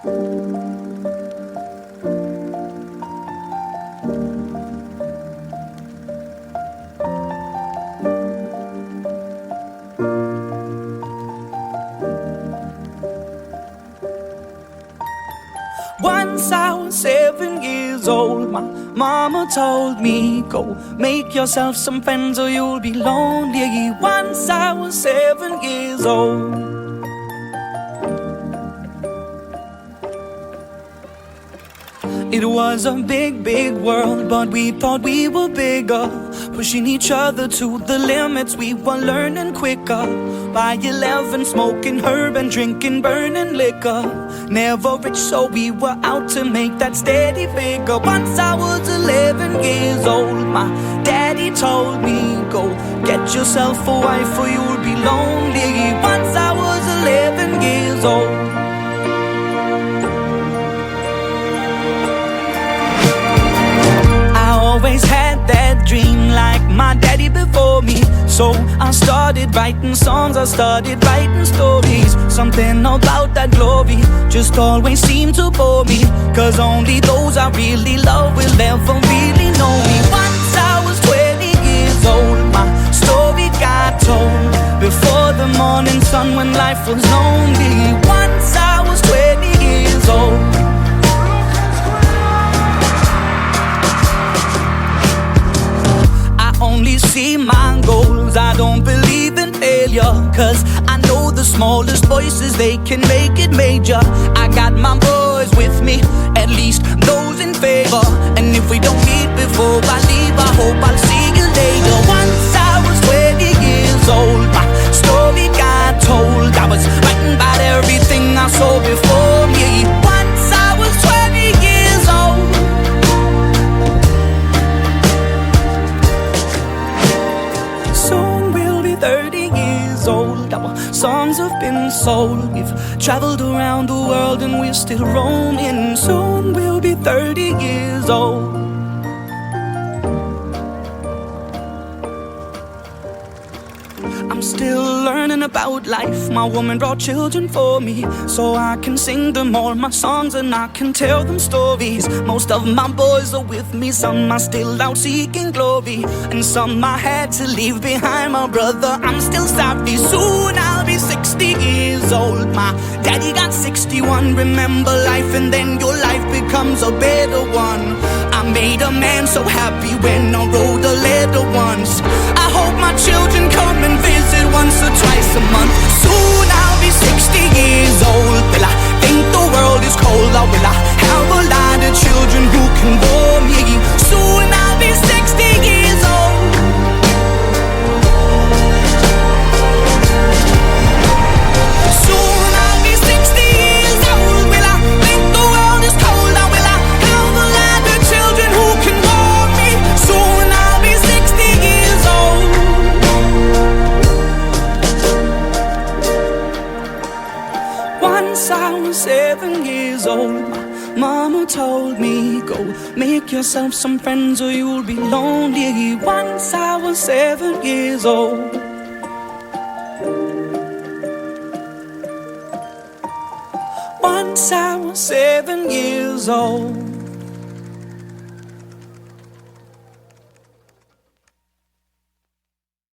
Once I was 7 years old, my mama told me, go make yourself some friends or you'll be lonely. Once I was 7 years old. It was a big, big world, but we thought we were bigger, pushing each other to the limits. We were learning quicker. By 11, smoking herb and drinking burning liquor. Never rich, so we were out to make that steady figure. Once I was 11 years old, my daddy told me, go get yourself a wife or you'll be lonely. Once I was 11 years old. Always had that dream like my daddy before me. So I started writing songs, I started writing stories. Something about that glory just always seemed to bore me, 'cause only those I really love will ever really know me. Once I was 20 years old, my story got told before the morning sun when life was lonely. Once I was 20 years old. Only see my goals, I don't believe in failure, 'cause I know the smallest voices, they can make it major. I got my boys with me, at least those in favor. And if we don't meet before I leave, I hope I'll see you later. Once I was 20 years old, my story got told. I was writing about everything I saw before me. Once I was 20 years old. Soon we'll be 30 years old. Our songs have been sold. We've traveled around the world and we're still roaming. Soon we'll be 30 years old. I'm still learning about life. My woman brought children for me, so I can sing them all my songs and I can tell them stories. Most of my boys are with me, some are still out seeking glory, and some I had to leave behind. My brother, I'm still sorry. Soon I'll be 60 years old. My daddy got 61. Remember life and then your life becomes a better one. I made a man so happy when I wrote a letter once. I hope my children come and visit once or twice a month. Soon I'll be 60 years old. Will I think the world is cold, or will I have a lot of children who can bore me? Soon I'll be 60 years old. Soon I'll be 60 years old. Will I think the world is cold, or will I have a lot of children who can bore me? Soon I'll be 60 years old. Once I was 7 years old, my mama told me, go make yourself some friends or you'll be lonely. Once I was 7 years old. Once I was 7 years old.